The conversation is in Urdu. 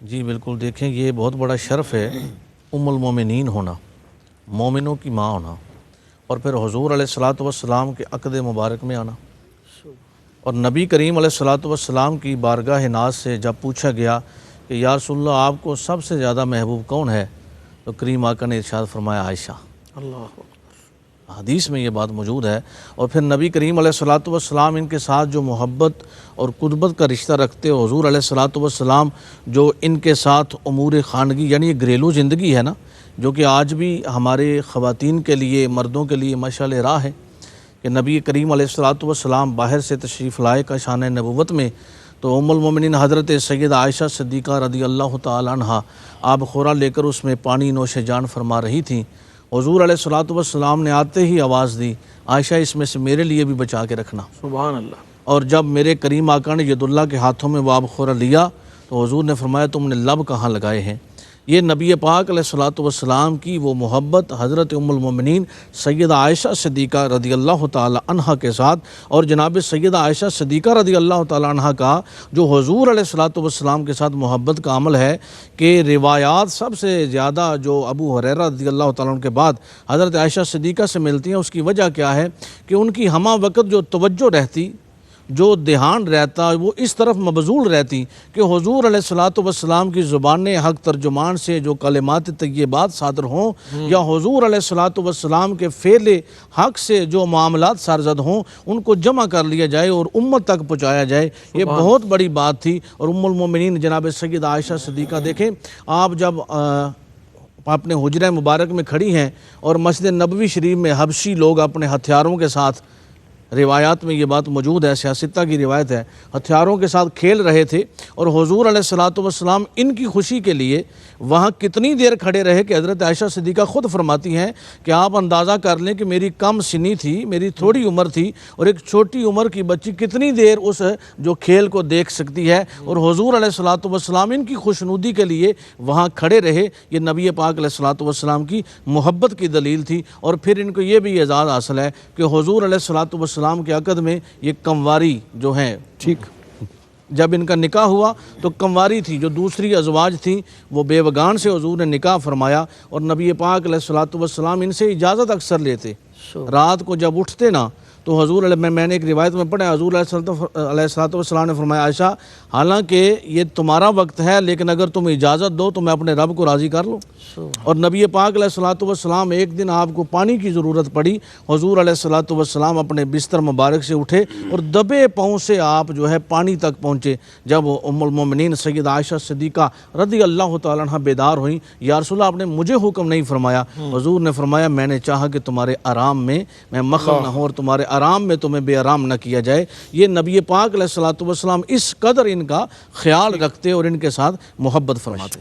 جی بالکل، دیکھیں یہ بہت بڑا شرف ہے ام المومنین ہونا، مومنوں کی ماں ہونا، اور پھر حضور علیہ الصلاۃ والسلام کے عقد مبارک میں آنا۔ اور نبی کریم علیہ الصلاۃ والسلام کی بارگاہ ناز سے جب پوچھا گیا کہ یا رسول اللہ آپ کو سب سے زیادہ محبوب کون ہے، تو کریم آقا نے ارشاد فرمایا عائشہ۔ اللہ حدیث میں یہ بات موجود ہے۔ اور پھر نبی کریم علیہ الصلاۃ والسلام ان کے ساتھ جو محبت اور قربت کا رشتہ رکھتے، حضور علیہ الصلاۃ والسلام جو ان کے ساتھ امور خانگی یعنی یہ گھریلو زندگی ہے نا، جو کہ آج بھی ہمارے خواتین کے لیے، مردوں کے لیے مشعل راہ ہے کہ نبی کریم علیہ الصلاۃ والسلام باہر سے تشریف لائے کا شان نبوت میں، تو ام المومنین حضرت سیدہ عائشہ صدیقہ رضی اللہ تعالی عنہا آب خورا لے کر اس میں پانی نوش جان فرما رہی تھیں۔ حضور علیہ الصلاۃ والسلام نے آتے ہی آواز دی، عائشہ اس میں سے میرے لیے بھی بچا کے رکھنا۔ سبحان اللہ۔ اور جب میرے کریم آقا نے ید اللہ کے ہاتھوں میں وہ آب خورا لیا تو حضور نے فرمایا تم نے لب کہاں لگائے ہیں۔ یہ نبی پاک علیہ الصلاۃ والسلام کی وہ محبت حضرت ام المومنین سیدہ عائشہ صدیقہ رضی اللہ تعالی عنہا کے ساتھ، اور جناب سیدہ عائشہ صدیقہ رضی اللہ تعالی عنہا کا جو حضور علیہ الصلاۃ والسلام کے ساتھ محبت کا عمل ہے کہ روایات سب سے زیادہ جو ابو ہریرہ رضی اللہ تعالیٰ عنہ کے بعد حضرت عائشہ صدیقہ سے ملتی ہیں۔ اس کی وجہ کیا ہے کہ ان کی ہمہ وقت جو توجہ رہتی، جو دھیان رہتا، وہ اس طرف مبذول رہتی کہ حضور علیہ الصلاۃ والسلام کی زبان حق ترجمان سے جو کلمات طیبات صادر ہوں، یا حضور علیہ الصلاۃ والسلام کے فعل حق سے جو معاملات سرزد ہوں، ان کو جمع کر لیا جائے اور امت تک پہنچایا جائے، یہ بہت بڑی بات تھی۔ اور ام المومنین جناب سیدہ عائشہ صدیقہ دیکھیں، آپ جب اپنے حجرہ مبارک میں کھڑی ہیں اور مسجد نبوی شریف میں حبشی لوگ اپنے ہتھیاروں کے ساتھ، روایات میں یہ بات موجود ہے، سیاستہ کی روایت ہے، ہتھیاروں کے ساتھ کھیل رہے تھے، اور حضور علیہ الصلاۃ والسلام ان کی خوشی کے لیے وہاں کتنی دیر کھڑے رہے کہ حضرت عائشہ صدیقہ خود فرماتی ہیں کہ آپ اندازہ کر لیں کہ میری کم سنی تھی، میری تھوڑی عمر تھی، اور ایک چھوٹی عمر کی بچی کتنی دیر اس جو کھیل کو دیکھ سکتی ہے، اور حضور علیہ الصلاۃ والسلام ان کی خوشنودی کے لیے وہاں کھڑے رہے۔ یہ نبی پاک علیہ الصلاۃ والسلام کی محبت کی دلیل تھی۔ اور پھر ان کو یہ بھی اعزاز حاصل ہے کہ حضور علیہ الصلاۃ والسلام کے عقد میں یہ کنواری جو ہیں، ٹھیک، جب ان کا نکاح ہوا تو کنواری تھی، جو دوسری ازواج تھیں وہ بیوگان سے حضور نے نکاح فرمایا، اور نبی پاک علیہ الصلاۃ والسلام ان سے اجازت اکثر لیتے۔ رات کو جب اٹھتے نا تو حضور میں نے ایک روایت میں پڑھا، حضور علیہ الصلاۃ والسلام نے فرمایا عائشہ حالانکہ یہ تمہارا وقت ہے، لیکن اگر تم اجازت دو تو میں اپنے رب کو راضی کر لوں۔ اور نبی پاک علیہ الصلاۃ والسلام ایک دن آپ کو پانی کی ضرورت پڑی، حضور علیہ الصلاۃ والسلام اپنے بستر مبارک سے اٹھے اور دبے پاؤں سے آپ جو ہے پانی تک پہنچے۔ جب ام المومنین سیدہ عائشہ صدیقہ رضی اللہ تعالیٰ عنہ بیدار ہوئیں، یا رسول اللہ آپ نے مجھے حکم نہیں فرمایا، حضور نے فرمایا میں نے چاہا کہ تمہارے آرام میں میں مخل نہ ہوں اور تمہارے آرام میں تمہیں بے آرام نہ کیا جائے۔ یہ نبی پاک علیہ الصلاۃ والسلام اس قدر ان کا خیال رکھتے اور ان کے ساتھ محبت فرماتے۔